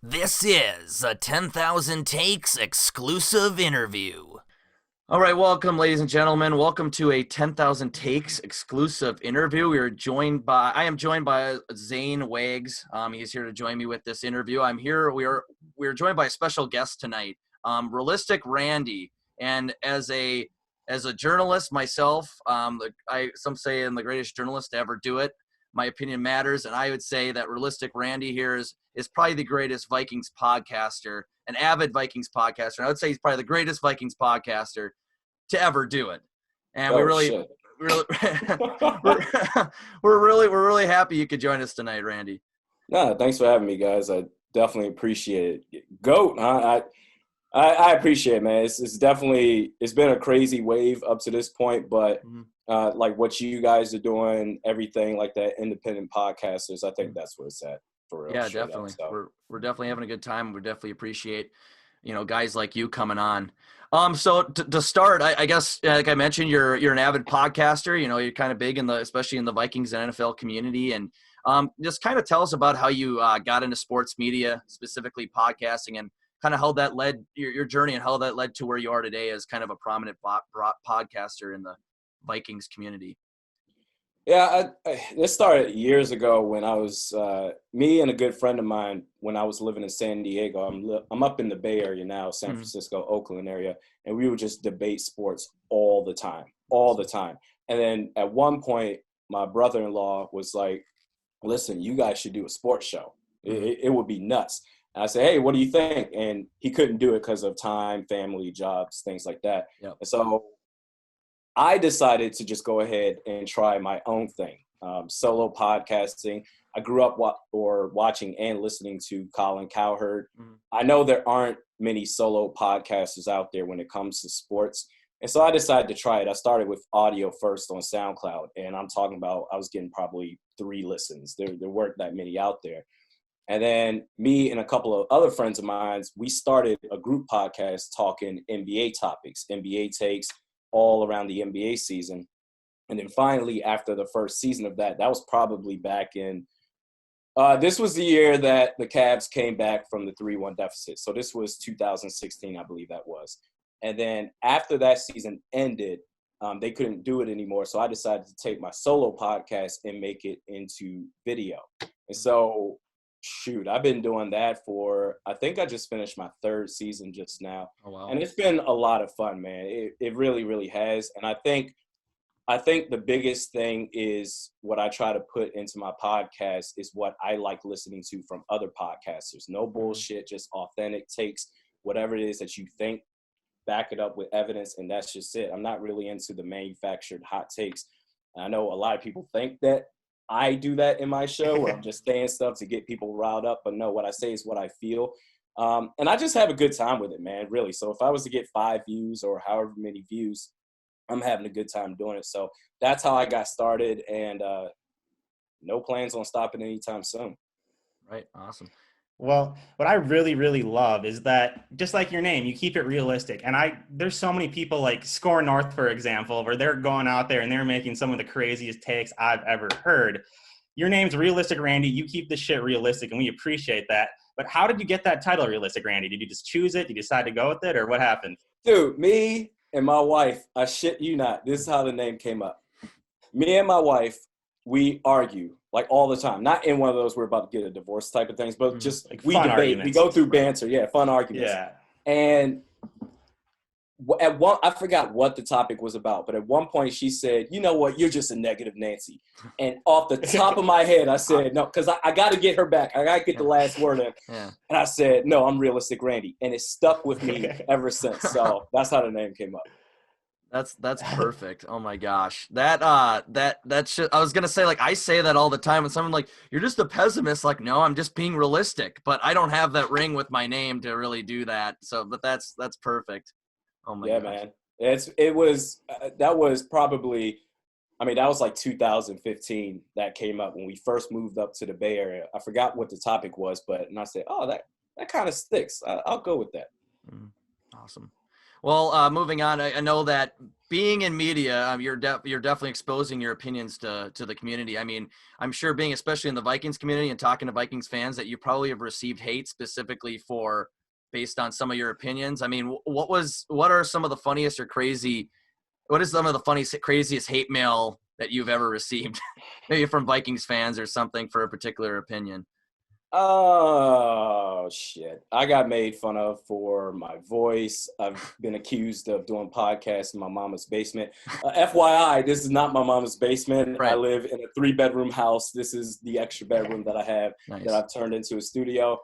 This is a 10,000 Takes exclusive interview. All right, welcome, ladies and gentlemen. Welcome to a 10,000 Takes exclusive interview. I am joined by Zane Wags. He's here to join me with this interview. We're joined by a special guest tonight, Realistic Randy. And as a journalist myself, some say I'm the greatest journalist to ever do it. My opinion matters, and I would say that Realistic Randy here is probably the greatest Vikings podcaster, an avid Vikings podcaster. And I would say he's probably the greatest Vikings podcaster to ever do it. And Shit. we're, we're really happy you could join us tonight, Randy. No, thanks for having me, guys. I definitely appreciate it. GOAT, huh? I appreciate it, man. It's been a crazy wave up to this point, but like what you guys are doing, everything like that, independent podcasters, I think that's where it's at for real. Yeah, definitely. We're definitely having a good time. We definitely appreciate, guys like you coming on. So to start, I guess, like I mentioned, you're an avid podcaster. You're kind of big especially in the Vikings and NFL community, and just kind of tell us about how you got into sports media, specifically podcasting, and kind of how that led your journey and how that led to where you are today as kind of a prominent podcaster in the Vikings community. Yeah, this started years ago when I was me and a good friend of mine when I was living in San Diego. I'm up in the Bay Area now, San Francisco, Oakland area, and we would just debate sports all the time. And then at one point, my brother-in-law was like, "Listen, you guys should do a sports show. It would be nuts." And I said, "Hey, what do you think?" And he couldn't do it because of time, family, jobs, things like that. Yep. And so I decided to just go ahead and try my own thing, solo podcasting. I grew up watching and listening to Colin Cowherd. I know there aren't many solo podcasters out there when it comes to sports. And so I decided to try it. I started with audio first on SoundCloud, and I'm talking about I was getting probably 3 listens. There weren't that many out there. And then me and a couple of other friends of mine, we started a group podcast talking NBA topics, NBA takes, all around the NBA season. And then finally, after the first season of that was probably back in, this was the year that the Cavs came back from the 3-1 deficit. So this was 2016, I believe that was. And then after that season ended, they couldn't do it anymore. So I decided to take my solo podcast and make it into video. And so, shoot, I've been doing that I think I just finished my 3rd season just now. Oh, wow. And it's been a lot of fun, man. It really, really has. And I think the biggest thing is what I try to put into my podcast is what I like listening to from other podcasters. No bullshit, just authentic takes, whatever it is that you think, back it up with evidence, and that's just it. I'm not really into the manufactured hot takes. And I know a lot of people think that I do that in my show where I'm just saying stuff to get people riled up. But no, what I say is what I feel. And I just have a good time with it, man, really. So if I was to get 5 views or however many views, I'm having a good time doing it. So that's how I got started, and no plans on stopping anytime soon. Right. Awesome. Well, what I really, really love is that, just like your name, you keep it realistic. And there's so many people like Score North, for example, where they're going out there and they're making some of the craziest takes I've ever heard. Your name's Realistic Randy. You keep this shit realistic, and we appreciate that. But how did you get that title, Realistic Randy? Did you just choose it? Did you decide to go with it, or what happened? Dude, me and my wife, I shit you not, this is how the name came up. Me and my wife, we argue like all the time. Not in one of those we're about to get a divorce type of things, but just like we fun debate. arguments. We go through banter. Yeah, fun arguments. Yeah. And I forgot what the topic was about, but at one point she said, "You know what? You're just a negative Nancy." And off the top of my head, I said, "No," because I got to get her back. I got to get the last word in. Yeah. And I said, "No, I'm Realistic Randy," and it stuck with me ever since. So that's how the name came up. That's perfect. Oh my gosh. That shit, I was gonna say, like, I say that all the time, and someone like, "You're just a pessimist." Like, no, I'm just being realistic. But I don't have that ring with my name to really do that. So, but that's perfect. Oh my gosh. Man. That was probably, I mean, that was like 2015 that came up when we first moved up to the Bay Area. I forgot what the topic was, and I said, "Oh, that kind of sticks. I'll go with that." Awesome. Well, moving on, I know that being in media, you're definitely exposing your opinions to the community. I mean, I'm sure being especially in the Vikings community and talking to Vikings fans that you probably have received hate specifically for based on some of your opinions. I mean, what are some of the funniest or what is some of the funniest, craziest hate mail that you've ever received? Maybe from Vikings fans or something for a particular opinion. Oh, shit. I got made fun of for my voice. I've been accused of doing podcasts in my mama's basement. FYI, this is not my mama's basement. Right. I live in a 3-bedroom house. This is the extra bedroom that I have Nice. that I've turned into a studio.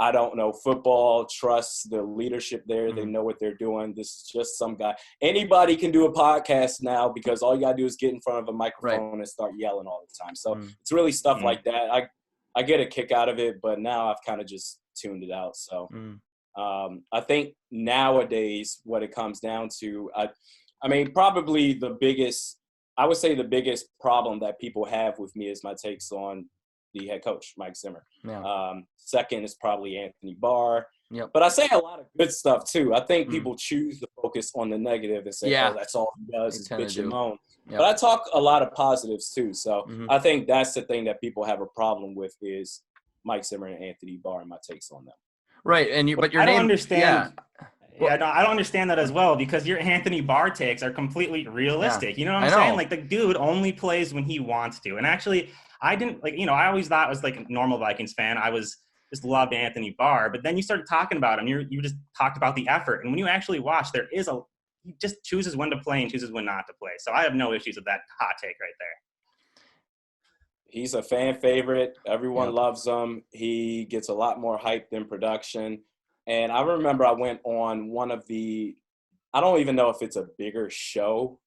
I don't know football, trust the leadership there. They know what they're doing. This is just some guy. Anybody can do a podcast now because all you got to do is get in front of a microphone and start yelling all the time. So it's really stuff like that. I get a kick out of it, but now I've kind of just tuned it out. So I think nowadays what it comes down to, I mean, probably I would say the biggest problem that people have with me is my takes on the head coach, Mike Zimmer. Yeah. Second is probably Anthony Barr. Yep. But I say a lot of good stuff too. I think people choose to focus on the negative and say, oh, that's all he does is bitch and moan. Yep. But I talk a lot of positives too. So I think that's the thing that people have a problem with is Mike Zimmer and Anthony Barr and my takes on them. Right. And I don't understand. Yeah, no, I don't understand that as well because your Anthony Barr takes are completely realistic. You know what I'm saying? Like the dude only plays when he wants to. And actually, I didn't I always thought I was like a normal Vikings fan. I was just loved Anthony Barr, but then you started talking about him. You just talked about the effort. And when you actually watch, he just chooses when to play and chooses when not to play. So I have no issues with that hot take right there. He's a fan favorite. Everyone loves him. He gets a lot more hype than production. And I remember I went on one of I don't even know if it's a bigger show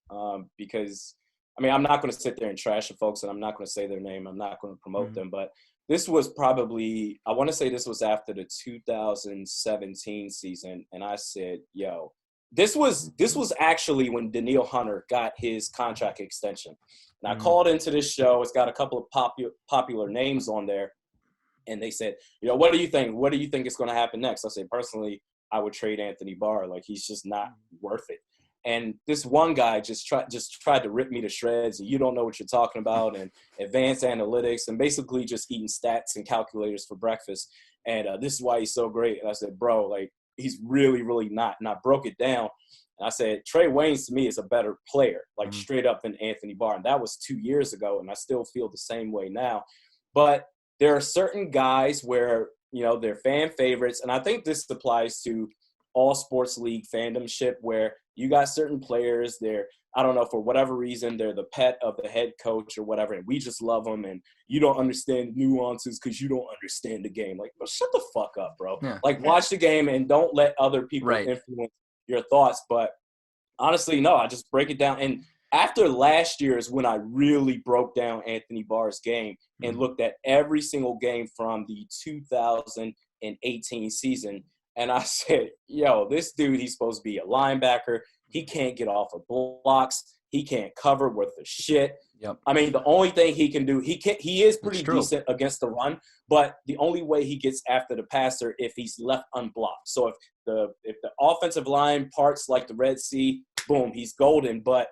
because, I mean, I'm not going to sit there and trash the folks and I'm not going to say their name. I'm not going to promote them. But this was probably, I want to say this was after the 2017 season. And I said, yo, this was actually when Daniil Hunter got his contract extension. And I called into this show. It's got a couple of popular names on there. And they said, what do you think? What do you think is going to happen next? I said, personally, I would trade Anthony Barr. Like, he's just not worth it. And this one guy just tried to rip me to shreds. And you don't know what you're talking about, and advanced analytics, and basically just eating stats and calculators for breakfast. And this is why he's so great. And I said, bro, like, he's really, really not. And I broke it down. And I said, Trey Waynes to me is a better player, like straight up than Anthony Barr. And that was 2 years ago. And I still feel the same way now. But there are certain guys where, they're fan favorites. And I think this applies to all sports league fandomship where you got certain players I don't know, for whatever reason, they're the pet of the head coach or whatever. And we just love them. And you don't understand nuances because you don't understand the game. Like, shut the fuck up, bro. Yeah. Like, watch the game and don't let other people influence your thoughts. But honestly, no, I just break it down. And after last year is when I really broke down Anthony Barr's game and looked at every single game from the 2018 season. And I said, yo, this dude, he's supposed to be a linebacker. He can't get off of blocks. He can't cover worth a shit. Yep. I mean, the only thing he can do, he is pretty decent against the run, but the only way he gets after the passer if he's left unblocked. So if the offensive line parts like the Red Sea, boom, he's golden. But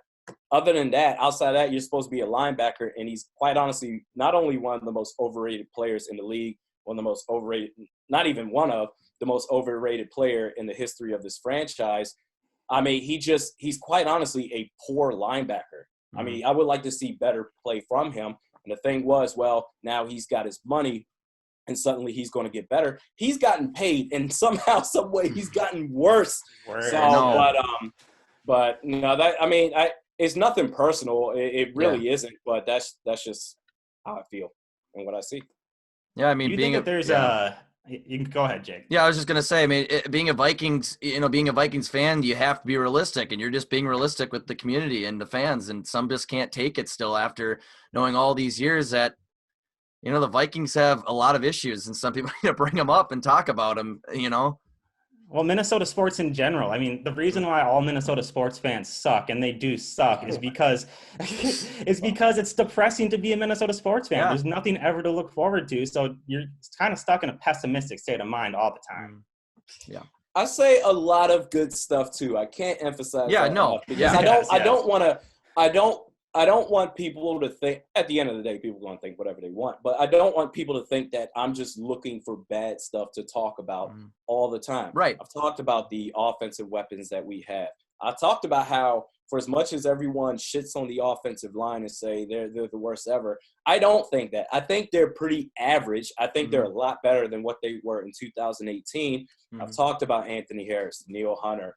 other than that, outside of that, you're supposed to be a linebacker, and he's quite honestly not only one of the most overrated players in the league, one of the most overrated, not even one of the most overrated player in the history of this franchise. I mean, he's quite honestly a poor linebacker. I mean, I would like to see better play from him. And the thing was, well, now he's got his money and suddenly he's going to get better. He's gotten paid, and somehow, some way he's gotten worse. But it's nothing personal. It really isn't, but that's just how I feel and what I see. Yeah, I mean, you can go ahead, Jake. Yeah, I was just gonna say. I mean, being a Vikings fan, you have to be realistic, and you're just being realistic with the community and the fans. And some just can't take it still after knowing all these years that, the Vikings have a lot of issues, and some people need to bring them up and talk about them. Well, Minnesota sports in general. I mean, the reason why all Minnesota sports fans suck, and they do suck, is because it's depressing to be a Minnesota sports fan. Yeah. There's nothing ever to look forward to, so you're kind of stuck in a pessimistic state of mind all the time. Yeah. I say a lot of good stuff too. I can't emphasize that enough because I don't want people to think, at the end of the day, people are going to think whatever they want, but I don't want people to think that I'm just looking for bad stuff to talk about all the time. Right. I've talked about the offensive weapons that we have. I've talked about how, for as much as everyone shits on the offensive line and say they're the worst ever, I don't think that. I think they're pretty average. I think they're a lot better than what they were in 2018. I've talked about Anthony Harris, Neil Hunter,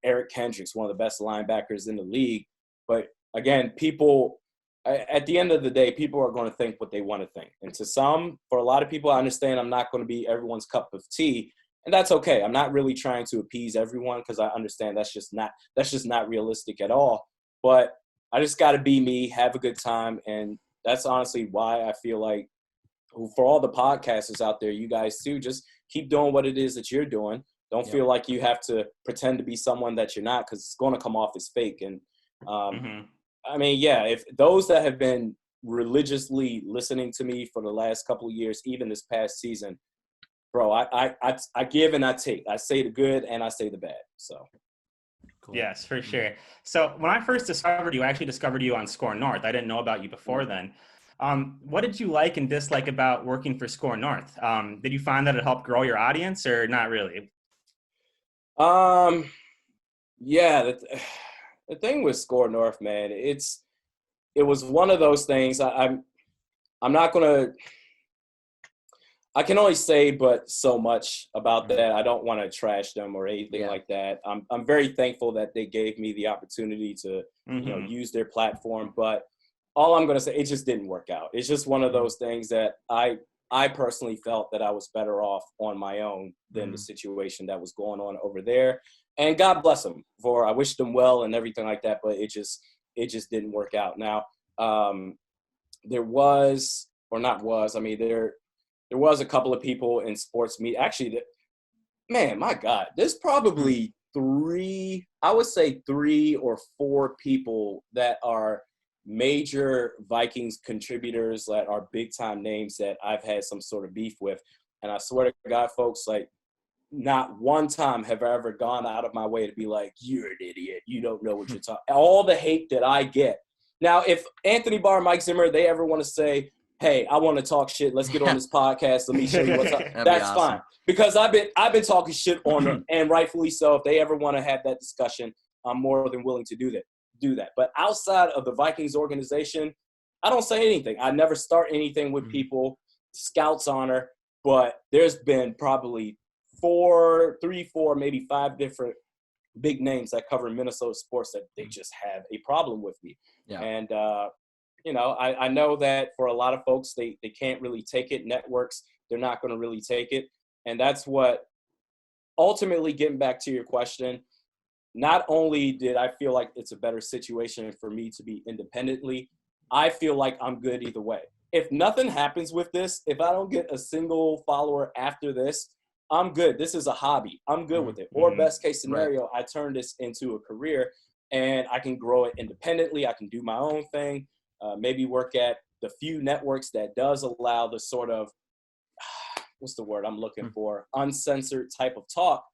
Eric Kendricks, one of the best linebackers in the league. But again, people, at the end of the day, people are going to think what they want to think. And for a lot of people, I understand I'm not going to be everyone's cup of tea. And that's okay. I'm not really trying to appease everyone because I understand that's just not realistic at all. But I just got to be me, have a good time. And that's honestly why I feel like for all the podcasters out there, you guys too, just keep doing what it is that you're doing. Don't feel like you have to pretend to be someone that you're not because it's going to come off as fake. And I mean, yeah, if those that have been religiously listening to me for the last couple of years, even this past season, bro, I give and I take. I say the good and I say the bad. So, cool. Yes, for sure. So when I first discovered you, I actually discovered you on Score North. I didn't know about you before then. What did you like and dislike about working for Score North? Did you find that it helped grow your audience or not really? Yeah, the thing with Score North, man, it was one of those things. I'm not gonna. I can only say but so much about that. I don't want to trash them or anything like that. I'm very thankful that they gave me the opportunity to use their platform. But all I'm going to say, it just didn't work out. It's just one of those things that I personally felt that I was better off on my own than the situation that was going on over there. And God bless them I wish them well and everything like that. But it just didn't work out. Now there was a couple of people in sports media. Actually, man, my God, there's probably three or four people that are major Vikings contributors that are big time names that I've had some sort of beef with. And I swear to God, folks, like not one time have I ever gone out of my way to be like, you're an idiot. You don't know what you're talking. All the hate that I get. Now, if Anthony Barr, Mike Zimmer, they ever want to say, hey, I want to talk shit. Let's get on this podcast. Let me show you what's up. That's fine. Because I've been talking shit on them, and rightfully so. If they ever want to have that discussion, I'm more than willing to do that. But outside of the Vikings organization, I don't say anything. I never start anything with people. Scouts honor. But there's been probably 4, maybe 5 different big names that cover Minnesota sports that they just have a problem with me. Yeah. And I know that for a lot of folks, they can't really take it. Networks, they're not going to really take it. And that's what ultimately, getting back to your question, not only did I feel like it's a better situation for me to be independently, I feel like I'm good either way. If nothing happens with this, if I don't get a single follower after this, I'm good. This is a hobby. I'm good with it. Or best case scenario, I turn this into a career and I can grow it independently. I can do my own thing. Maybe work at the few networks that does allow the sort of, what's the word I'm looking for, uncensored type of talk,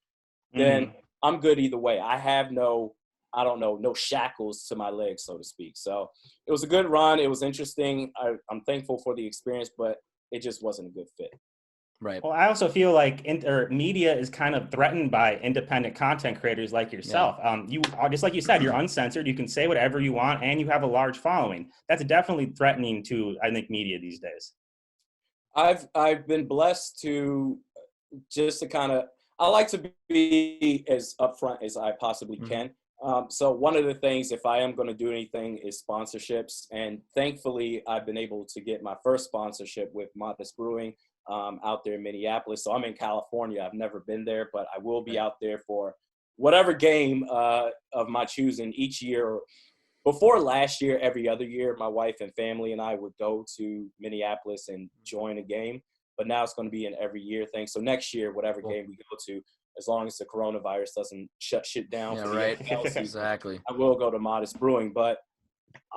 then I'm good either way. I have no shackles to my legs, so to speak. So it was a good run. It was interesting. I'm thankful for the experience, but it just wasn't a good fit. Right. Well, I also feel like media is kind of threatened by independent content creators like yourself. Yeah. You just like you said, you're uncensored. You can say whatever you want, and you have a large following. That's definitely threatening to, I think, media these days. I've been blessed to just to kind of. I like to be as upfront as I possibly can. So one of the things, if I am going to do anything, is sponsorships. And thankfully, I've been able to get my first sponsorship with Modest Brewing. Out there in Minneapolis. So I'm in California. I've never been there, but I will be out there for whatever game of my choosing each year. Before last year, every other year, my wife and family and I would go to Minneapolis and join a game. But now it's going to be an every year thing. So next year, whatever game we go to, as long as the coronavirus doesn't shut shit down for the NFL season, exactly, I will go to Modest Brewing. But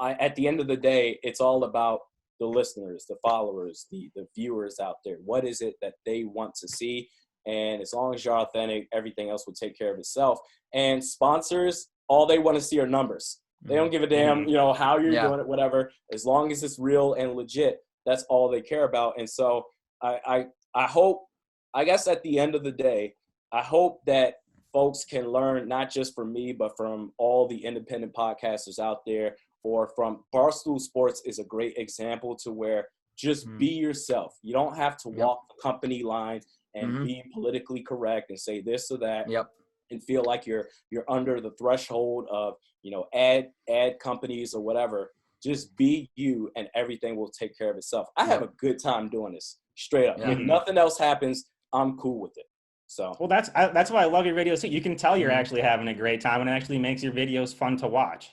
at the end of the day, it's all about the listeners, the followers, the viewers out there. What is it that they want to see? And as long as you're authentic, everything else will take care of itself. And sponsors, all they want to see are numbers. They don't give a damn, how you're doing it, whatever. As long as it's real and legit, that's all they care about. And so I hope, I guess at the end of the day, I hope that folks can learn not just from me, but from all the independent podcasters out there, or from Barstool Sports is a great example to where just be yourself. You don't have to walk the company lines and be politically correct and say this or that. And feel like you're under the threshold of, ad companies or whatever. Just be you and everything will take care of itself. I have a good time doing this, straight up. If nothing else happens, I'm cool with it. So well, that's why I love your videos too. You can tell you're actually having a great time, and it actually makes your videos fun to watch.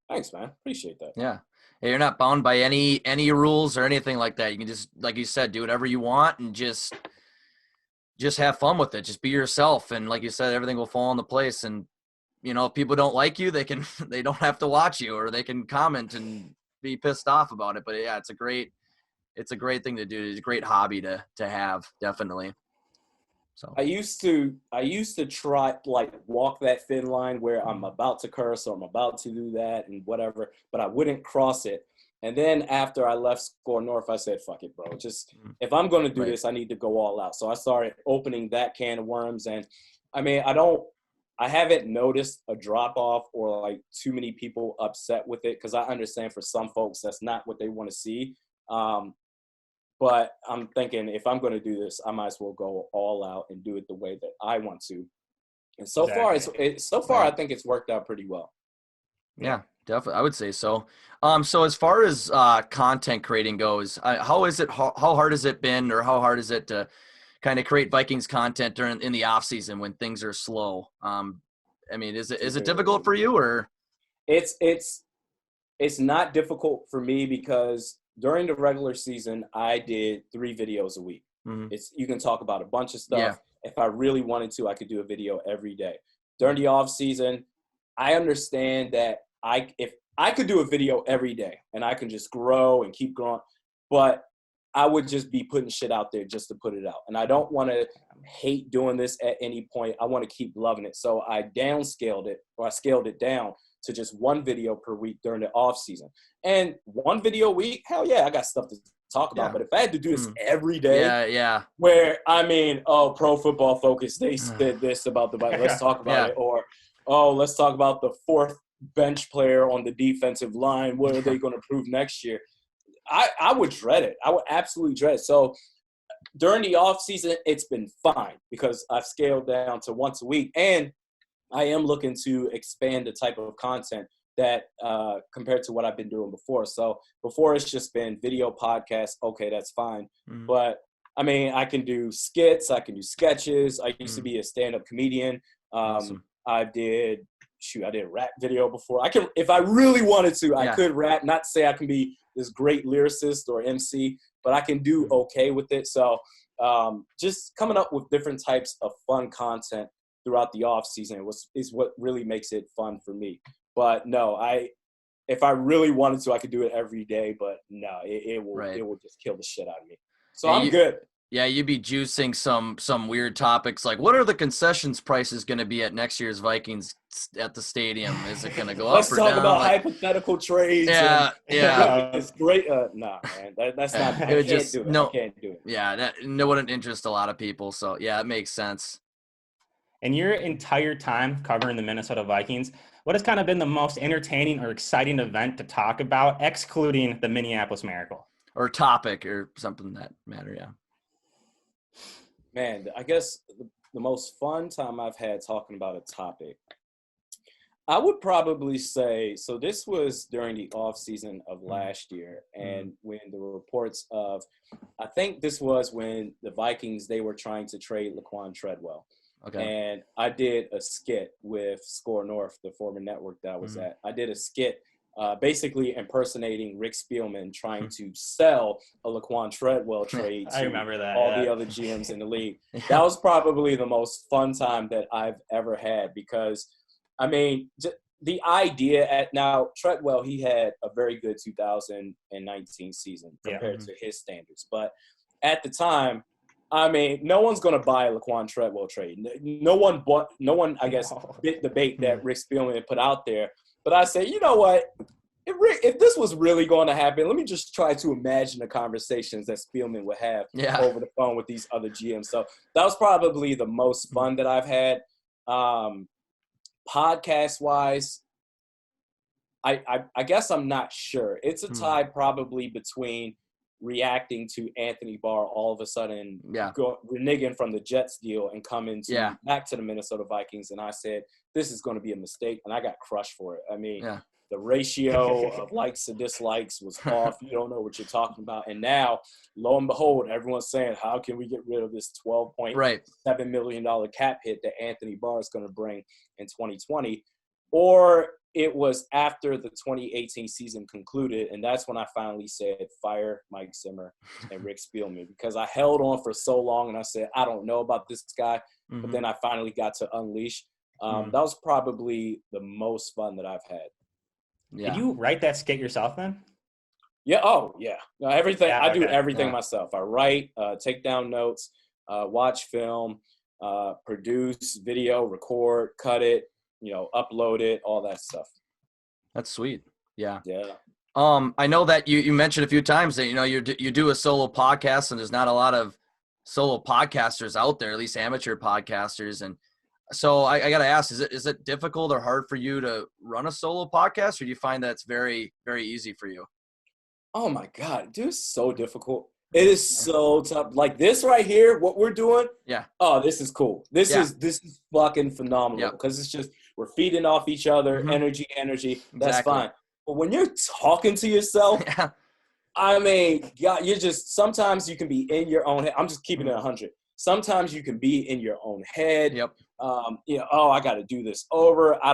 Thanks, man. Appreciate that. Yeah, you're not bound by any rules or anything like that. You can just, like you said, do whatever you want and just have fun with it. Just be yourself, and like you said, everything will fall into place. And if people don't like you, they don't have to watch you, or they can comment and be pissed off about it. But yeah, it's a great thing to do. It's a great hobby to have, definitely. So I used to try, like, walk that thin line where I'm about to curse or I'm about to do that and whatever, but I wouldn't cross it. And then after I left Score North, I said, fuck it, bro. Just, if I'm going to do this, I need to go all out. So I started opening that can of worms. And I mean, I haven't noticed a drop off or like too many people upset with it, because I understand for some folks that's not what they want to see. But I'm thinking, if I'm going to do this, I might as well go all out and do it the way that I want to. And so far, I think it's worked out pretty well. Yeah, definitely. I would say so. So as far as content creating goes, how hard has it been, or how hard is it to kind of create Vikings content in the off season when things are slow? I mean, is it difficult for you, or? It's not difficult for me, because during the regular season, I did 3 videos a week. You can talk about a bunch of stuff. Yeah. If I really wanted to, I could do a video every day. During the off season, I understand that if I could do a video every day and I can just grow and keep growing, but I would just be putting shit out there just to put it out. And I don't want to hate doing this at any point. I want to keep loving it. So I scaled it down to just 1 video per week during the off season. And 1 video a week, hell yeah, I got stuff to talk about. But if I had to do this every day, where, I mean, Pro Football Focus, they said this about the Vikings, let's talk about it. Or, let's talk about the 4th bench player on the defensive line. What are they going to prove next year? I would dread it. I would absolutely dread it. So during the off season, it's been fine, because I've scaled down to once a week. And I am looking to expand the type of content that compared to what I've been doing before. So before, it's just been video podcasts. Okay, that's fine. But I mean, I can do skits. I can do sketches. I used to be a stand-up comedian. Awesome. I did a rap video before. If I really wanted to, I could rap. Not to say I can be this great lyricist or MC, but I can do okay with it. So just coming up with different types of fun content throughout the off season is what really makes it fun for me. But no, if I really wanted to, I could do it every day. But no, it will just kill the shit out of me. So I'm good. Yeah, you'd be juicing some weird topics like, what are the concessions prices going to be at next year's Vikings at the stadium? Is it going to go up or down? Let's talk about hypothetical trades. Yeah. It's great. Nah, man, that's not. I can't do it. Yeah, that wouldn't interest a lot of people. So yeah, it makes sense. And your entire time covering the Minnesota Vikings, what has kind of been the most entertaining or exciting event to talk about, excluding the Minneapolis Miracle? Or topic or something that matter, yeah. Man, I guess the most fun time I've had talking about a topic, I would probably say, so this was during the off season of last year, and when the reports of, I think this was when the Vikings, they were trying to trade Laquan Treadwell. Okay. And I did a skit with Score North, the former network that I was at. I did a skit basically impersonating Rick Spielman trying to sell a Laquan Treadwell trade to the other GMs in the league. That was probably the most fun time that I've ever had, because, I mean, the idea now, Treadwell, he had a very good 2019 season compared to his standards. But at the time, I mean, no one's going to buy a Laquan Treadwell trade. No one, I guess, bit the bait that Rick Spielman put out there. But I say, you know what? If this was really going to happen, let me just try to imagine the conversations that Spielman would have over the phone with these other GMs. So that was probably the most fun that I've had. Podcast-wise, I guess I'm not sure. It's a tie probably between reacting to Anthony Barr all of a sudden reneging from the Jets deal and coming back to the Minnesota Vikings. And I said, this is going to be a mistake. And I got crushed for it. I mean, the ratio of likes to dislikes was off. You don't know what you're talking about. And now, lo and behold, everyone's saying, how can we get rid of this $12.7 million cap hit that Anthony Barr is going to bring in 2020? Or it was after the 2018 season concluded, and that's when I finally said, fire Mike Zimmer and Rick Spielman, because I held on for so long, and I said, I don't know about this guy, but then I finally got to unleash. That was probably the most fun that I've had. Yeah. Did you write that skit yourself then? Yeah. Oh, yeah. No, everything. I do everything myself. I write, take down notes, watch film, produce video, record, cut it, upload it, all that stuff. That's sweet. Yeah. Yeah. I know that you mentioned a few times that, you do a solo podcast, and there's not a lot of solo podcasters out there, at least amateur podcasters. And so I got to ask, is it difficult or hard for you to run a solo podcast, or do you find that it's very, very easy for you? Oh my God, dude, it's so difficult. It is so tough. Like this right here, what we're doing. Yeah. Oh, this is cool. This is fucking phenomenal because it's just we're feeding off each other, energy. That's fine. But when you're talking to yourself, I mean, God, sometimes you can be in your own head. I'm just keeping it 100. Sometimes you can be in your own head. Yep. I got to do this over. I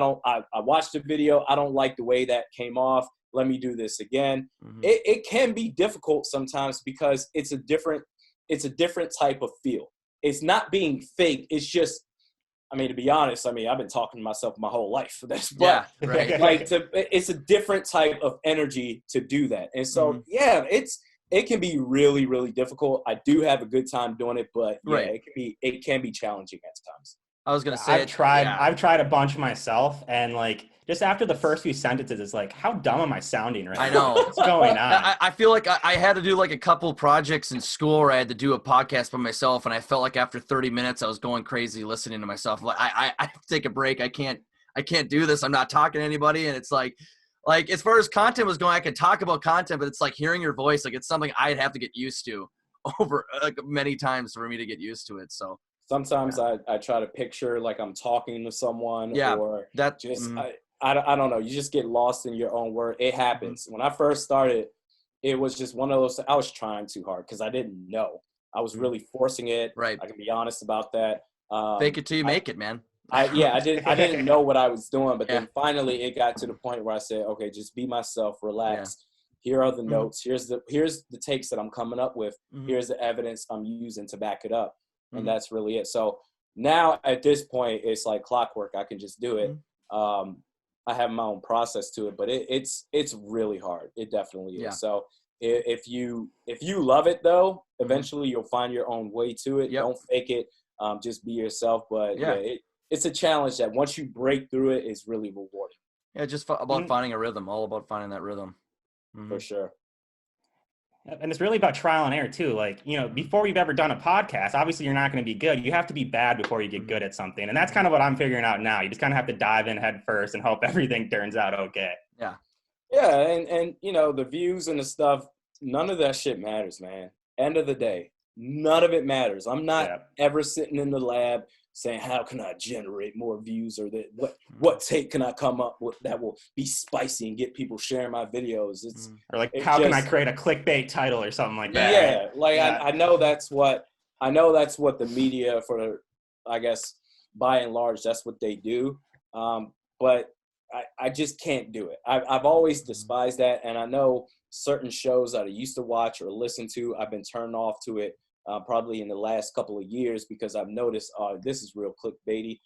watched the video. I don't like the way that came off. Let me do this again. It can be difficult sometimes because it's a different type of feel. It's not being fake. It's just, to be honest, I've been talking to myself my whole life for this. But it's a different type of energy to do that. And so, it can be really, really difficult. I do have a good time doing it, but it can be challenging at times. I was gonna say I've tried a bunch myself, and just after the first few sentences, it's like, how dumb am I sounding right now? I know. What's going on? I feel like I had to do a couple projects in school where I had to do a podcast by myself, and I felt like after 30 minutes I was going crazy listening to myself. Like I have to take a break. I can't do this. I'm not talking to anybody, and it's like as far as content was going, I could talk about content, but it's like hearing your voice. Like it's something I'd have to get used to over many times for me to get used to it. So. Sometimes I try to picture like I'm talking to someone or I don't know. You just get lost in your own word. It happens. When I first started, it was just one of those, I was trying too hard because I didn't know. I was really forcing it. Right. I can be honest about that. Fake it till you make it, man. I didn't know what I was doing, but then finally it got to the point where I said, okay, just be myself, relax. Here are the notes. Here's the takes that I'm coming up with. Here's the evidence I'm using to back it up. And that's really it. So now at this point, it's like clockwork. I can just do it. I have my own process to it, but it's really hard. It definitely is. Yeah. So if you love it though, eventually you'll find your own way to it. Yep. Don't fake it. Just be yourself. But it's a challenge that once you break through it, is really rewarding. Yeah, just about finding a rhythm. All about finding that rhythm. For sure. And it's really about trial and error too. Before you've ever done a podcast, obviously you're not going to be good. You have to be bad before you get good at something. And that's kind of what I'm figuring out now. You just kind of have to dive in head first and hope everything turns out okay. Yeah. Yeah. And the views and the stuff, none of that shit matters, man. End of the day, none of it matters. I'm not ever sitting in the lab saying, how can I generate more views, or that what take can I come up with that will be spicy and get people sharing my videos? How can I create a clickbait title or something like that? Yeah, I know that's what the media, for I guess by and large, that's what they do. But I just can't do it. I've always despised that, and I know certain shows that I used to watch or listen to, I've been turned off to it. Probably in the last couple of years, because I've noticed, this is real clickbaity.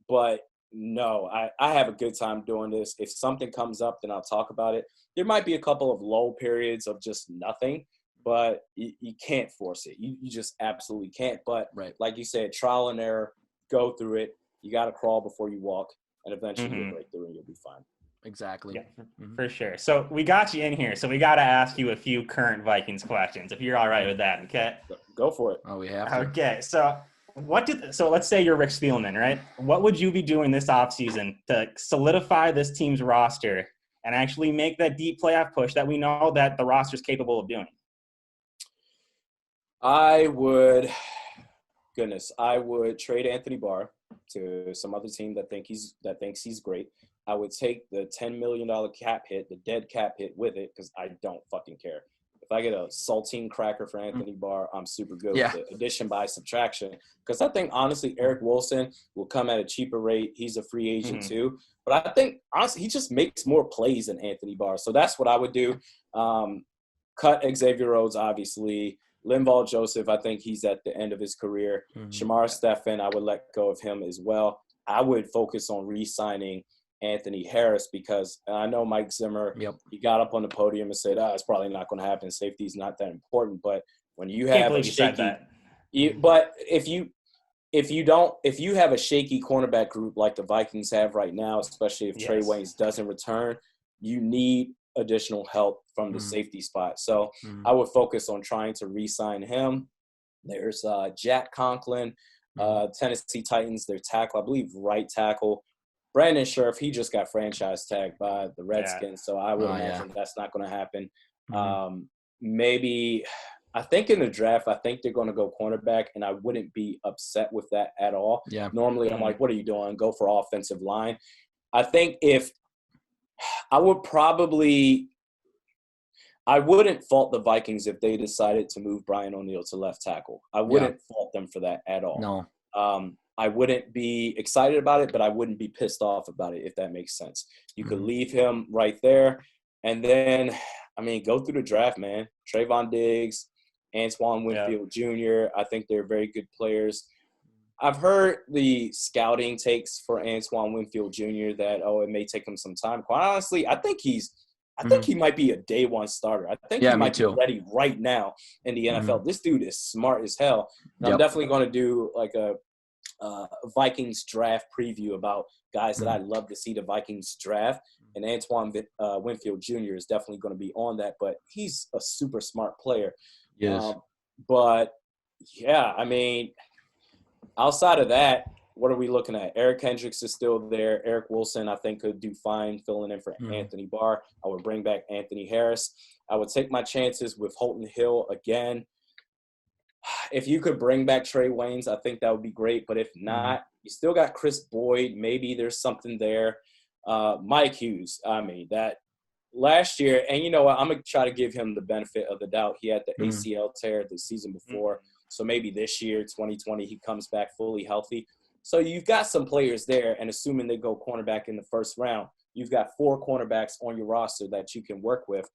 But no, I have a good time doing this. If something comes up, then I'll talk about it. There might be a couple of lull periods of just nothing. but you can't force it. You just absolutely can't. But like you said, trial and error, go through it. You got to crawl before you walk, and eventually you'll break through and you'll be fine. Exactly. Yeah, for sure. So we got you in here. So we got to ask you a few current Vikings questions, if you're all right with that. Okay. Go for it. Oh, we have to. Okay. So let's say you're Rick Spielman, right? What would you be doing this offseason to solidify this team's roster and actually make that deep playoff push that we know that the roster is capable of doing? I would trade Anthony Barr to some other team that thinks he's great. I would take the $10 million cap hit, the dead cap hit with it, because I don't fucking care. If I get a saltine cracker for Anthony Barr, I'm super good with it. Addition by subtraction. Because I think, honestly, Eric Wilson will come at a cheaper rate. He's a free agent too. But I think, honestly, he just makes more plays than Anthony Barr. So that's what I would do. Cut Xavier Rhodes, obviously. Linval Joseph, I think he's at the end of his career. Shamar Stephen, I would let go of him as well. I would focus on re-signing Anthony Harris because I know Mike Zimmer, he got up on the podium and said, it's probably not going to happen. Safety's not that important. But when you have a shaky – but if you have a shaky cornerback group like the Vikings have right now, especially if Trey Waynes doesn't return, you need additional help from the safety spot. So I would focus on trying to re-sign him. There's Jack Conklin, Tennessee Titans, their tackle, I believe right tackle. Brandon Scherf, he just got franchise tagged by the Redskins, so I would imagine that's not going to happen. Maybe I think in the draft, I think they're going to go cornerback, and I wouldn't be upset with that at all. Normally, I'm like, what are you doing? Go for offensive line. I think I wouldn't fault the Vikings if they decided to move Brian O'Neill to left tackle. I wouldn't fault them for that at all. No. I wouldn't be excited about it, but I wouldn't be pissed off about it, if that makes sense. You could leave him right there. And then, go through the draft, man. Trayvon Diggs, Antoine Winfield Jr., I think they're very good players. I've heard the scouting takes for Antoine Winfield Jr. that, it may take him some time. Quite honestly, I think he might be a day one starter. I think he might be ready right now in the NFL. This dude is smart as hell. I'm definitely going to do like a Vikings draft preview about guys that I'd love to see the Vikings draft. And Antoine Winfield Jr. is definitely going to be on that, but he's a super smart player. Yes. Outside of that, what are we looking at? Eric Hendricks is still there. Eric Wilson, I think, could do fine filling in for Anthony Barr. I would bring back Anthony Harris. I would take my chances with Holton Hill again. If you could bring back Trey Waynes, I think that would be great. But if not, you still got Chris Boyd. Maybe there's something there. Mike Hughes, that last year, and you know what, I'm going to try to give him the benefit of the doubt. He had the ACL tear the season before. So maybe this year, 2020, he comes back fully healthy. So you've got some players there, and assuming they go cornerback in the first round, you've got 4 cornerbacks on your roster that you can work with.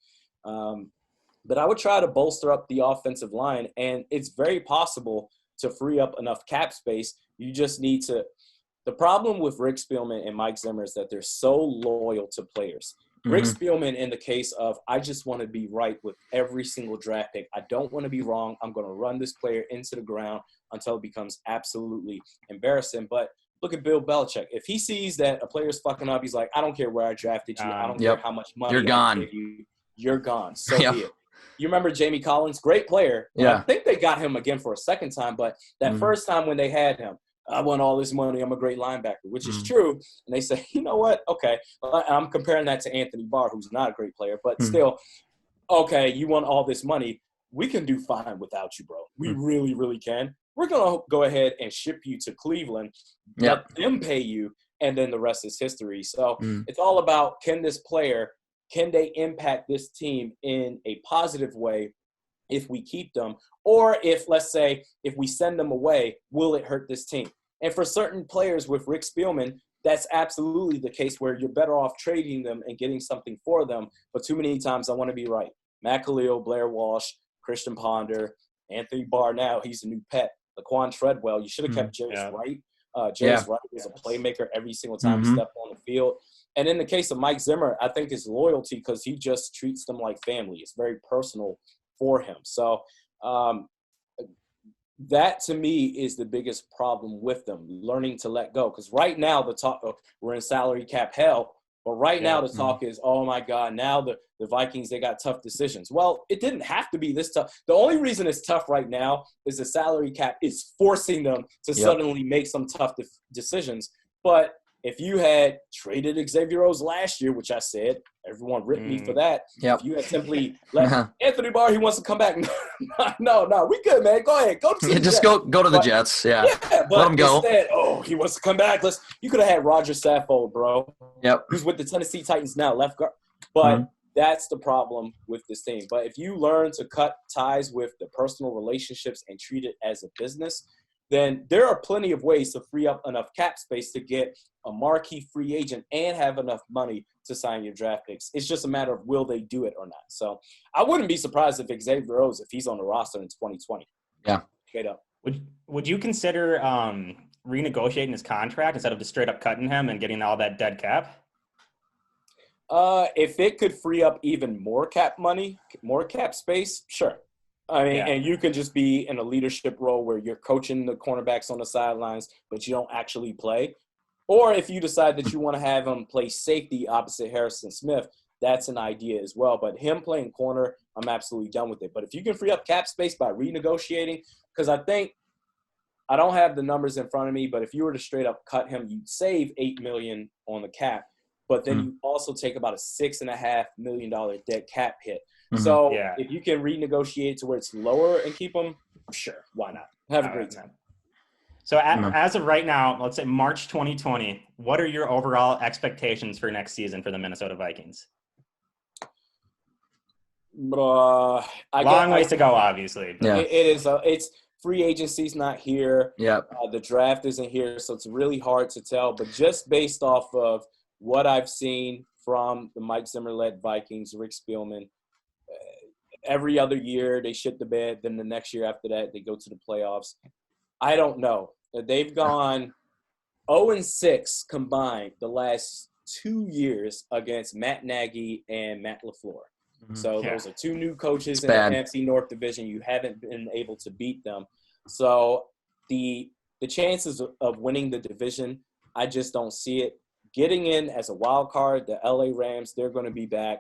But I would try to bolster up the offensive line, and it's very possible to free up enough cap space. You just need to – the problem with Rick Spielman and Mike Zimmer is that they're so loyal to players. Rick Spielman, in the case of, I just want to be right with every single draft pick. I don't want to be wrong. I'm going to run this player into the ground until it becomes absolutely embarrassing. But look at Bill Belichick. If he sees that a player's fucking up, he's like, I don't care where I drafted you. I don't care how much money you're gone. Give you. You're gone. So be it. You remember Jamie Collins? Great player. I think they got him again for a second time. But that first time when they had him, I won all this money. I'm a great linebacker, which is true. And they say, you know what? Okay. I'm comparing that to Anthony Barr, who's not a great player, but still, okay, you won all this money. We can do fine without you, bro. We really, really can. We're going to go ahead and ship you to Cleveland, let them pay you, and then the rest is history. So it's all about, can they impact this team in a positive way if we keep them? Or if, let's say, if we send them away, will it hurt this team? And for certain players with Rick Spielman, that's absolutely the case where you're better off trading them and getting something for them. But too many times I want to be right. Matt Khalil, Blair Walsh, Christian Ponder, Anthony Barr now, he's a new pet. Laquan Treadwell, you should have kept James Wright. James Wright was a playmaker every single time he stepped on the field. And in the case of Mike Zimmer, I think his loyalty, because he just treats them like family. It's very personal for him. So that to me is the biggest problem with them, learning to let go. Because right now the talk, we're in salary cap hell, but right now the talk is, oh my God, now the Vikings, they got tough decisions. Well, it didn't have to be this tough. The only reason it's tough right now is the salary cap is forcing them to suddenly make some tough decisions. But if you had traded Xavier Rhodes last year, which I said, everyone ripped me for that. If you had simply let Anthony Barr, he wants to come back. No, we good, man. Go ahead. Go to the Jets. Go to the Jets. Yeah, but let him go. Instead, he wants to come back. You could have had Roger Saffold, bro. Yep. Who's with the Tennessee Titans now, left guard. But that's the problem with this team. But if you learn to cut ties with the personal relationships and treat it as a business, then there are plenty of ways to free up enough cap space to get a marquee free agent and have enough money to sign your draft picks. It's just a matter of will they do it or not. So I wouldn't be surprised if Xavier Rhodes, if he's on the roster in 2020. Yeah. Straight up. Would you consider renegotiating his contract instead of just straight up cutting him and getting all that dead cap? If it could free up even more cap money, more cap space, sure. I mean, and you can just be in a leadership role where you're coaching the cornerbacks on the sidelines, but you don't actually play. Or if you decide that you want to have him play safety opposite Harrison Smith, that's an idea as well. But him playing corner, I'm absolutely done with it. But if you can free up cap space by renegotiating, because I think I don't have the numbers in front of me, but if you were to straight up cut him, you'd save $8 million on the cap. But then you also take about a $6.5 million dead cap hit. So if you can renegotiate to where it's lower and keep them, sure, why not? Have a great time. So as of right now, let's say March 2020, what are your overall expectations for next season for the Minnesota Vikings? Long ways to go, obviously. Yeah. It is. It's free agency's not here. Yeah. The draft isn't here, so it's really hard to tell. But just based off of what I've seen from the Mike Zimmer-led Vikings, Rick Spielman, every other year they shit the bed. Then the next year after that, they go to the playoffs. I don't know. They've gone 0-6 combined the last 2 years against Matt Nagy and Matt LaFleur. So those are two new coaches in the NFC North Division. You haven't been able to beat them. So the chances of winning the division, I just don't see it. Getting in as a wild card, the LA Rams, they're going to be back.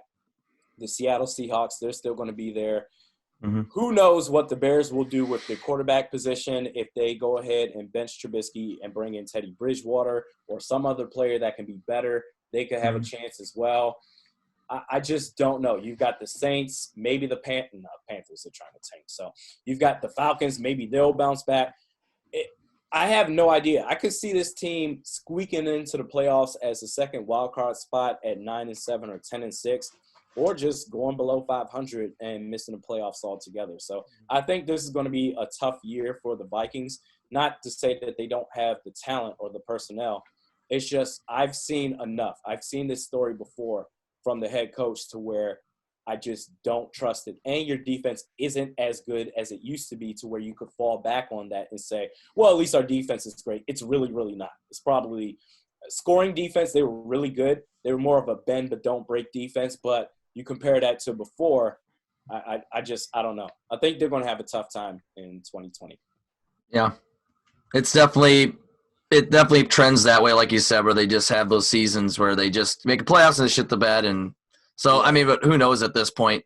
The Seattle Seahawks, they're still going to be there. Who knows what the Bears will do with the quarterback position if they go ahead and bench Trubisky and bring in Teddy Bridgewater or some other player that can be better. They could have a chance as well. I just don't know. You've got the Saints, maybe the Panthers are trying to tank. So you've got the Falcons, maybe they'll bounce back. I have no idea. I could see this team squeaking into the playoffs as a second wild card spot at 9-7 or 10-6. Or just going below 500 and missing the playoffs altogether. So I think this is going to be a tough year for the Vikings. Not to say that they don't have the talent or the personnel. It's just I've seen enough. I've seen this story before from the head coach to where I just don't trust it. And your defense isn't as good as it used to be to where you could fall back on that and say, well, at least our defense is great. It's really, really not. It's probably scoring defense. They were really good. They were more of a bend but don't break defense. But you compare that to before, I don't know. I think they're going to have a tough time in 2020. Yeah, it definitely trends that way, like you said, where they just have those seasons where they just make a playoffs and they shit the bed. And so, I mean, but who knows at this point?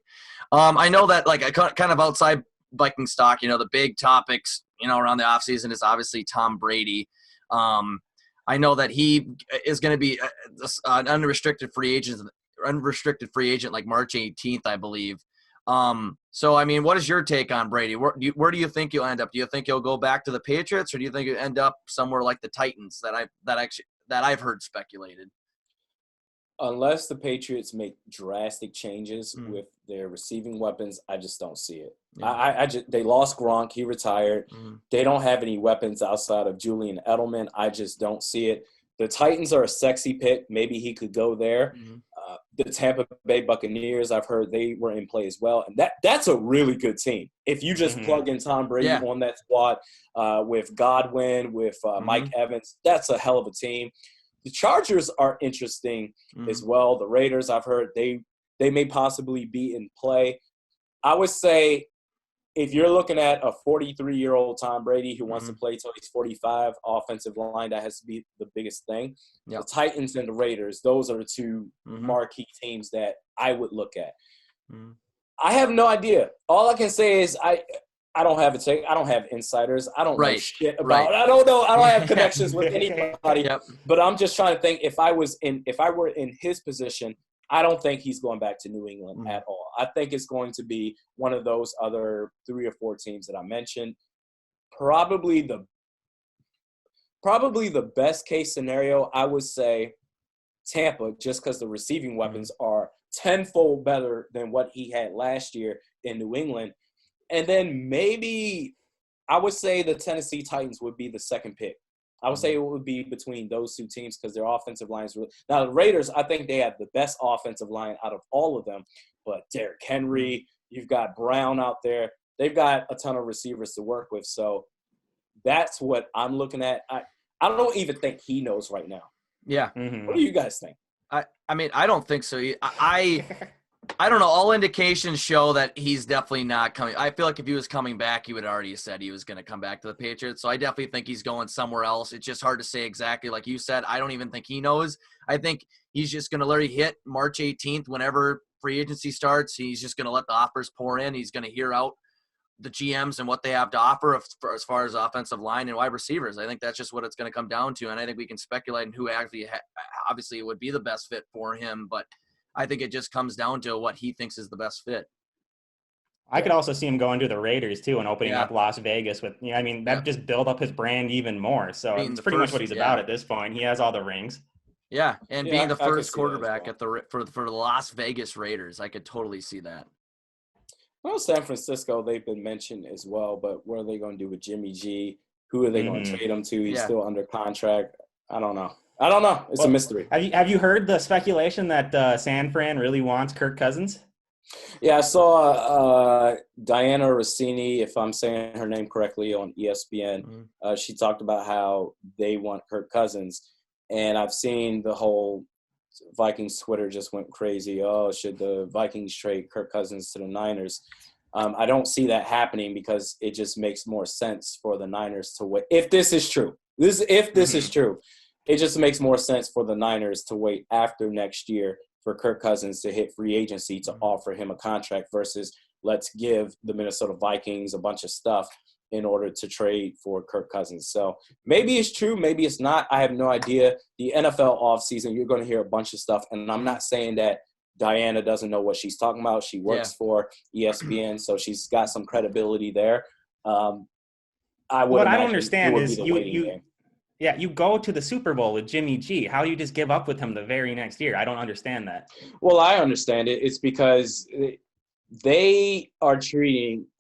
I know that like kind of outside Viking stock, the big topics, around the offseason is obviously Tom Brady. I know that he is going to be an unrestricted free agent like March 18th, I believe. So, I mean, what is your take on Brady? Where do you think you'll end up? Do you think you'll go back to the Patriots, or do you think you'll end up somewhere like the Titans that I've heard speculated? Unless the Patriots make drastic changes with their receiving weapons, I just don't see it. Yeah. They lost Gronk. He retired. They don't have any weapons outside of Julian Edelman. I just don't see it. The Titans are a sexy pick. Maybe he could go there. The Tampa Bay Buccaneers, I've heard they were in play as well. And that's a really good team. If you just plug in Tom Brady on that squad with Godwin, with Mike Evans, that's a hell of a team. The Chargers are interesting as well. The Raiders, I've heard they may possibly be in play. I would say if you're looking at a 43-year-old Tom Brady who wants to play till he's 45, offensive line, that has to be the biggest thing. Yep. The Titans and the Raiders, those are the two marquee teams that I would look at. I have no idea. All I can say is I don't have a take. I don't have insiders. I don't know shit about. I don't know. I don't have connections with anybody. But I'm just trying to think if I were in his position, I don't think he's going back to New England at all. I think it's going to be one of those other 3 or 4 teams that I mentioned. Probably the best case scenario, I would say Tampa, just because the receiving weapons are tenfold better than what he had last year in New England. And then maybe I would say the Tennessee Titans would be the second pick. I would say it would be between those 2 teams because their offensive lines. Now, the Raiders, I think they have the best offensive line out of all of them. But Derrick Henry, you've got Brown out there. They've got a ton of receivers to work with. So that's what I'm looking at. I don't even think he knows right now. Yeah. What do you guys think? I mean, I don't think so. I don't know. All indications show that he's definitely not coming. I feel like if he was coming back, he would already said he was going to come back to the Patriots. So I definitely think he's going somewhere else. It's just hard to say exactly. Like you said, I don't even think he knows. I think he's just going to literally hit March 18th whenever free agency starts. He's just going to let the offers pour in. He's going to hear out the GMs and what they have to offer as far as offensive line and wide receivers. I think that's just what it's going to come down to. And I think we can speculate on who actually obviously it would be the best fit for him, but I think it just comes down to what he thinks is the best fit. I could also see him going to the Raiders too and opening up Las Vegas with, that just build up his brand even more. So it's pretty much what he's about at this point. He has all the rings. Yeah, and being the first quarterback at for the Las Vegas Raiders, I could totally see that. Well, San Francisco, they've been mentioned as well, but what are they going to do with Jimmy G? Who are they going to trade him to? He's still under contract. I don't know. It's a mystery. Have you heard the speculation that San Fran really wants Kirk Cousins? Yeah, I saw Diana Rossini, if I'm saying her name correctly, on ESPN. She talked about how they want Kirk Cousins. And I've seen the whole Vikings Twitter just went crazy. Oh, should the Vikings trade Kirk Cousins to the Niners? I don't see that happening because it just makes more sense for the Niners to wait. If this is true, is true, it just makes more sense for the Niners to wait after next year for Kirk Cousins to hit free agency to offer him a contract versus let's give the Minnesota Vikings a bunch of stuff in order to trade for Kirk Cousins. So maybe it's true, maybe it's not. I have no idea. The NFL offseason, you're going to hear a bunch of stuff, and I'm not saying that Diana doesn't know what she's talking about. She works for ESPN, so she's got some credibility there. What I don't understand is you go to the Super Bowl with Jimmy G. How do you just give up with him the very next year? I don't understand that. Well, I understand it. It's because they are treating –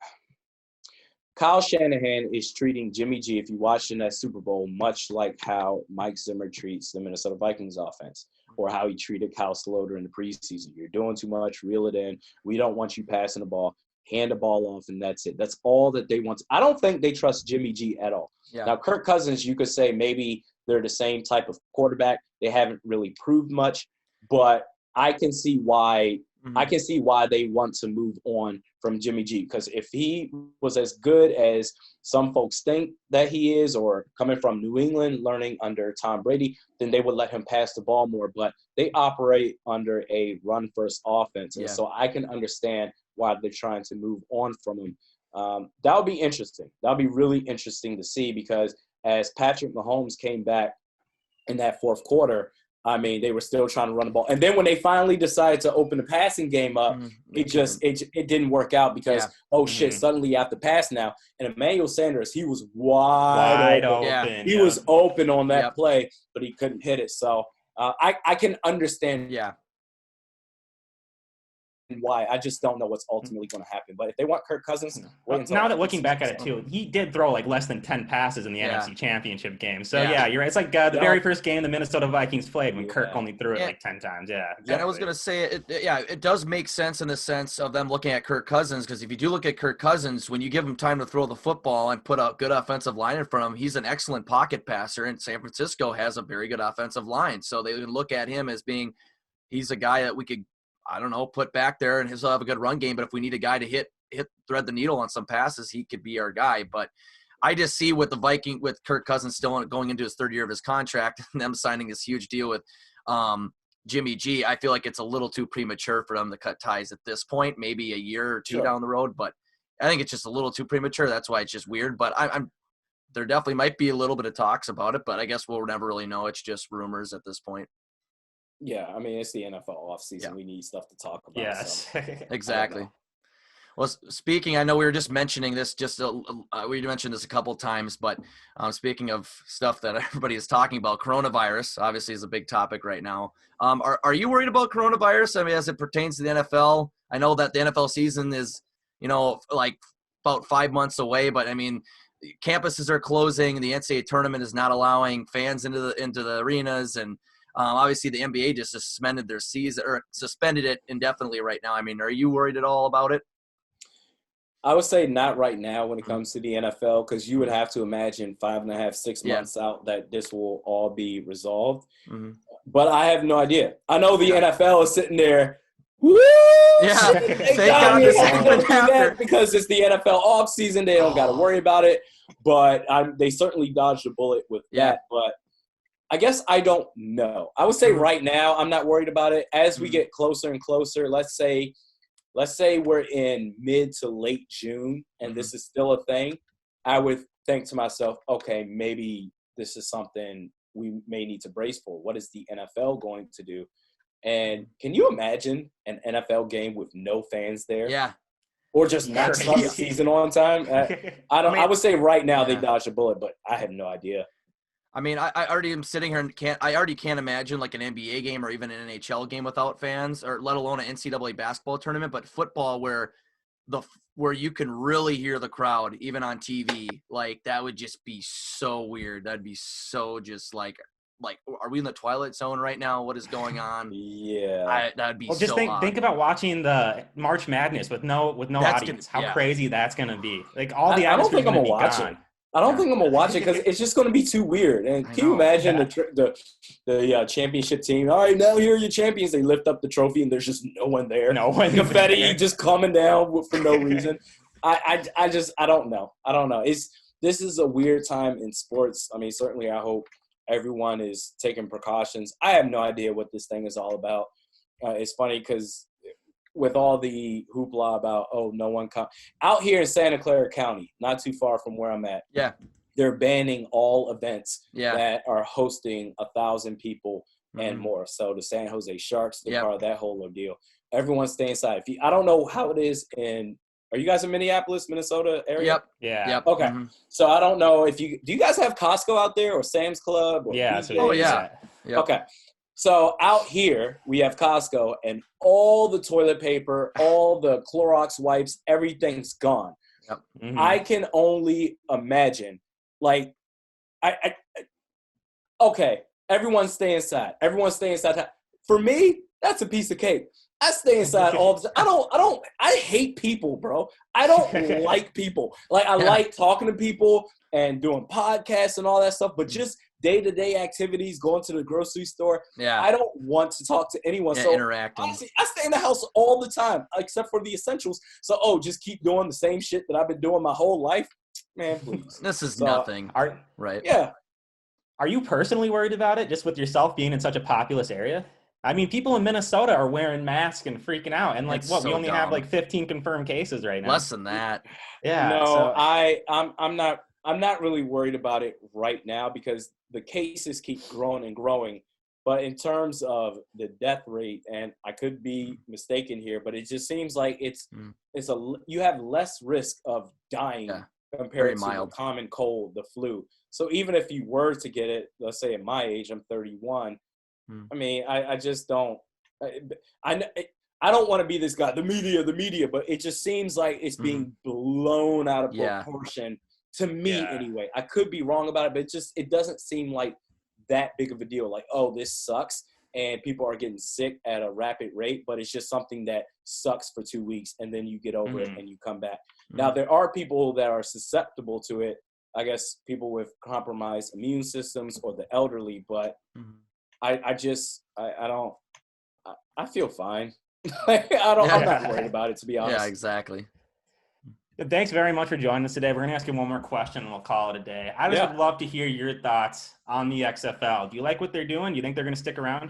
Kyle Shanahan is treating Jimmy G, if you watched in that Super Bowl, much like how Mike Zimmer treats the Minnesota Vikings offense or how he treated Kyle Sloter in the preseason. You're doing too much. Reel it in. We don't want you passing the ball. Hand the ball off, and that's it. That's all that they want. I don't think they trust Jimmy G at all. Yeah. Now, Kirk Cousins, you could say maybe they're the same type of quarterback. They haven't really proved much, but I can see why. I can see why they want to move on from Jimmy G, because if he was as good as some folks think that he is, or coming from New England, learning under Tom Brady, then they would let him pass the ball more. But they operate under a run-first offense, and so I can understand why they're trying to move on from him. That would be interesting. That would be really interesting to see, because as Patrick Mahomes came back in that fourth quarter, I mean, they were still trying to run the ball. And then when they finally decided to open the passing game up, it didn't work out because, suddenly you have to pass now. And Emmanuel Sanders, he was wide open. Yeah. He was open on that play, but he couldn't hit it. So I can understand why. I just don't know what's ultimately going to happen. But if they want Kirk Cousins, now that looking back at it too, he did throw like less than 10 passes in the NFC Championship game. So you're right. It's like the very first game the Minnesota Vikings played when Kirk only threw it like 10 times. Yeah. Exactly. And I was going to say, it does make sense in the sense of them looking at Kirk Cousins, because if you do look at Kirk Cousins, when you give him time to throw the football and put a good offensive line in front of him, he's an excellent pocket passer, and San Francisco has a very good offensive line. So they would look at him as being, he's a guy that we could I don't know, put back there, and he'll have a good run game. But if we need a guy to thread the needle on some passes, he could be our guy. But I just see with Kirk Cousins still going into his third year of his contract and them signing this huge deal with Jimmy G, I feel like it's a little too premature for them to cut ties at this point, maybe a year or two down the road. But I think it's just a little too premature. That's why it's just weird. But there definitely might be a little bit of talks about it, but I guess we'll never really know. It's just rumors at this point. Yeah, I mean, it's the NFL offseason. Yeah. We need stuff to talk about. Yes, so. Exactly. Well, speaking, I know we were just mentioning this, we mentioned this a couple times, but speaking of stuff that everybody is talking about, coronavirus obviously is a big topic right now. Are you worried about coronavirus? I mean, as it pertains to the NFL, I know that the NFL season is, like about 5 months away, but I mean, campuses are closing. The NCAA tournament is not allowing fans into the arenas, and obviously the NBA just suspended their season or suspended it indefinitely right now. I mean, are you worried at all about it? I would say not right now when it comes to the NFL, because you would have to imagine 5.5, 6 months out that this will all be resolved. Mm-hmm. But I have no idea. I know the NFL is sitting there. Woo! Yeah, they got this that because it's the NFL offseason. They don't got to worry about it. But they certainly dodged a bullet with that. But I guess I don't know. I would say right now I'm not worried about it. As we get closer and closer, let's say we're in mid to late June and this is still a thing, I would think to myself, okay, maybe this is something we may need to brace for. What is the NFL going to do? And can you imagine an NFL game with no fans there? Yeah. Or just not start the season on time? I would say right now they dodged a bullet, but I have no idea. I mean, I already am sitting here and can't imagine like an NBA game or even an NHL game without fans, or let alone an NCAA basketball tournament. But football, where you can really hear the crowd even on TV, like that would just be so weird. That'd be so just like, are we in the Twilight Zone right now? What is going on? Yeah, that'd be. Well, just think about watching the March Madness with no audience. How crazy that's gonna be! Like all the atmosphere is gonna be gone. I don't think I'm gonna watch it because it's just gonna be too weird. And can you imagine the championship team? All right, now here are your champions. They lift up the trophy and there's just no one there. No one. Confetti just coming down for no reason. I don't know. This is a weird time in sports. I mean, certainly I hope everyone is taking precautions. I have no idea what this thing is all about. It's funny because with all the hoopla about, no one out here in Santa Clara County, not too far from where I'm at. Yeah. They're banning all events that are hosting 1,000 people and more. So the San Jose Sharks, that whole ordeal. Everyone stay inside. I don't know how it is are you guys in Minneapolis, Minnesota area? Yep. Yeah. Yep. Okay. Mm-hmm. So I don't know do you guys have Costco out there or Sam's Club? Or yeah. Yep. Okay. So out here, we have Costco, and all the toilet paper, all the Clorox wipes, everything's gone. Yep. Mm-hmm. I can only imagine, like, okay, everyone stay inside. For me, that's a piece of cake. I stay inside all the time. I hate people, bro. I don't like people. Like, I like talking to people and doing podcasts and all that stuff, but just day-to-day activities, going to the grocery store. Yeah. I don't want to talk to anyone. So interacting. Honestly, I stay in the house all the time, except for the essentials. So, just keep doing the same shit that I've been doing my whole life? Man, please. This is nothing. Right. Yeah. Are you personally worried about it, just with yourself being in such a populous area? I mean, people in Minnesota are wearing masks and freaking out. And we only have 15 confirmed cases right now. Less than that. Yeah. No, so. I'm not really worried about it right now because the cases keep growing and growing. But in terms of the death rate, and I could be mistaken here, but it just seems like you have less risk of dying compared to a common cold, the flu. So even if you were to get it, let's say at my age, I'm 31. I mean, I just don't. I don't want to be this guy, the media, but it just seems like it's being blown out of proportion to me anyway. I could be wrong about it, but it doesn't seem like that big of a deal. Like, this sucks and people are getting sick at a rapid rate, but it's just something that sucks for 2 weeks and then you get over it and you come back. Now, there are people that are susceptible to it. I guess people with compromised immune systems or the elderly, but I feel fine. I'm not worried about it, to be honest. Yeah, exactly. Thanks very much for joining us today. We're going to ask you one more question and we'll call it a day. I just would love to hear your thoughts on the XFL. Do you like what they're doing? Do you think they're going to stick around?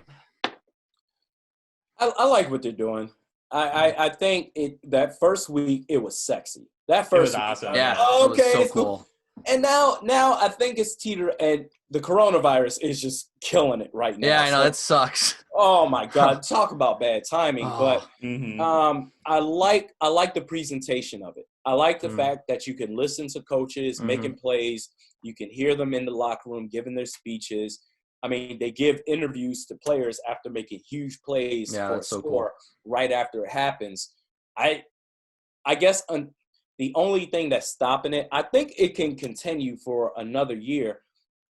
I like what they're doing. I think that first week it was sexy. That first week, awesome. Yeah. Okay, it was so cool. And now I think it's teeter, and the coronavirus is just killing it right now. Yeah, I know, that sucks. Oh my God, talk about bad timing. But I like the presentation of it. I like the fact that you can listen to coaches making plays. You can hear them in the locker room giving their speeches. I mean, they give interviews to players after making huge plays for a score right after it happens. I guess the only thing that's stopping it, I think it can continue for another year,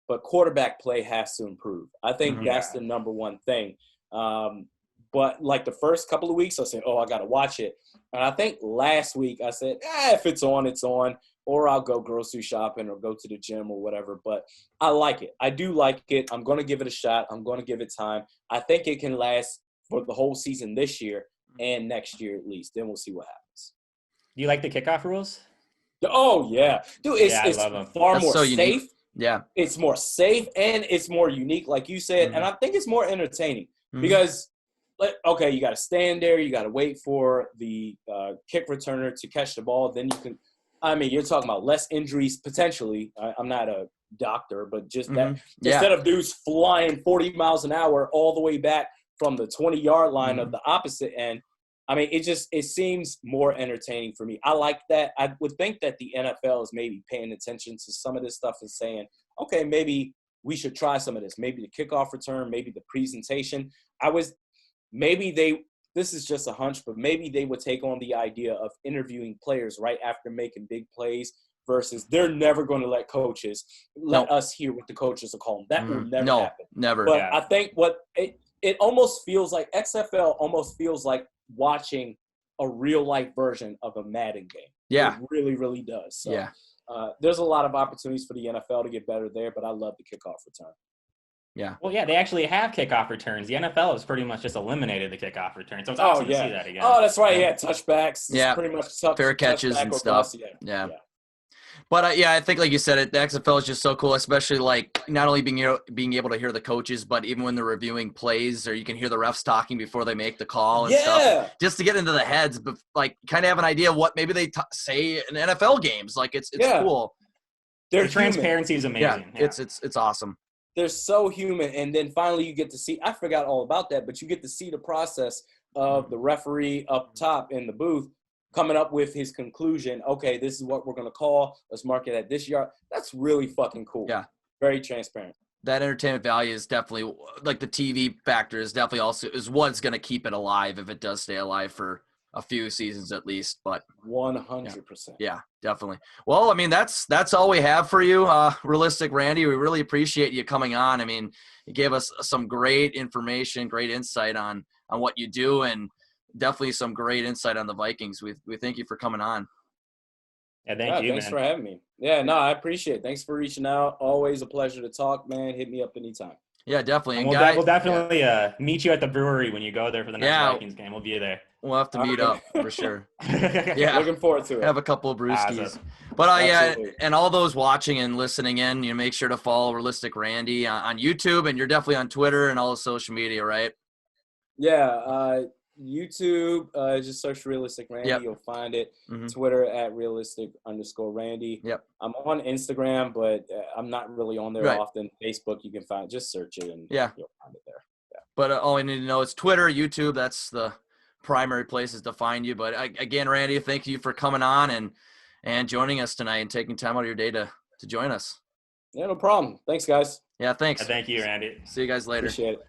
but quarterback play has to improve. I think that's the number one thing. But like the first couple of weeks, I said, I got to watch it. And I think last week I said, if it's on, it's on. Or I'll go grocery shopping or go to the gym or whatever. But I like it. I do like it. I'm going to give it a shot. I'm going to give it time. I think it can last for the whole season this year and next year at least. Then we'll see what happens. Do you like the kickoff rules? Oh, yeah. Dude, it's far more safe. Unique. Yeah. It's more safe and it's more unique, like you said. And I think it's more entertaining because, you got to stand there. You got to wait for the kick returner to catch the ball. Then you can – you're talking about less injuries potentially. I'm not a doctor, but just that instead of dudes flying 40 miles an hour all the way back from the 20-yard line of the opposite end, it seems more entertaining for me. I like that. I would think that the NFL is maybe paying attention to some of this stuff and saying, okay, maybe we should try some of this. Maybe the kickoff return, maybe the presentation. This is just a hunch, but maybe they would take on the idea of interviewing players right after making big plays versus they're never going to let us hear what the coaches are calling. That will never happen. Never. But I think it almost feels like XFL almost feels like watching a real life version of a Madden game. Yeah. It really, really does. So, there's a lot of opportunities for the NFL to get better there, but I love the kickoff return. Yeah. Well, they actually have kickoff returns. The NFL has pretty much just eliminated the kickoff return, so it's awesome to see that again. Oh, that's right. Yeah, touchbacks. Yeah, pretty much fair catches and stuff. Yeah. But I think, like you said, the XFL is just so cool, especially like not only being able to hear the coaches, but even when they're reviewing plays, or you can hear the refs talking before they make the call and stuff, just to get into the heads, but like kind of have an idea of what maybe they say in NFL games. Like it's cool. The transparency is amazing. Yeah, it's awesome. They're so human, and then finally you get to see – I forgot all about that, but you get to see the process of the referee up top in the booth coming up with his conclusion. Okay, this is what we're going to call. Let's mark it at this yard. That's really fucking cool. Yeah. Very transparent. That entertainment value is definitely – like the TV factor is definitely also – is what's going to keep it alive if it does stay alive for a few seasons at least. But 100%. Yeah, definitely. Well, that's all we have for you, Realistic Randy. We really appreciate you coming on. You gave us some great information, great insight on what you do, and definitely some great insight on the Vikings. We thank you for coming on. Yeah, thank you, thanks for having me. Yeah, no, I appreciate it. Thanks for reaching out. Always a pleasure to talk, man. Hit me up anytime. Yeah, definitely. And we'll definitely meet you at the brewery when you go there for the next Vikings game. We'll be there. We'll have to meet up for sure. Yeah, looking forward to it. Have a couple of brewskis. Awesome. But and all those watching and listening in, make sure to follow Realistic Randy on YouTube, and you're definitely on Twitter and all the social media, right? Yeah, YouTube, just search Realistic Randy. Yep. You'll find it. Twitter at realistic_Randy. Yep. I'm on Instagram, but I'm not really on there often. Facebook, you can find. Just search it and you'll find it there. Yeah. But all you need to know is Twitter, YouTube. That's the primary places to find you. But again, Randy, thank you for coming on and joining us tonight and taking time out of your day to join us. Yeah, no problem. Thanks, guys. Yeah, thanks. Thank you, Randy. See you guys later. Appreciate it.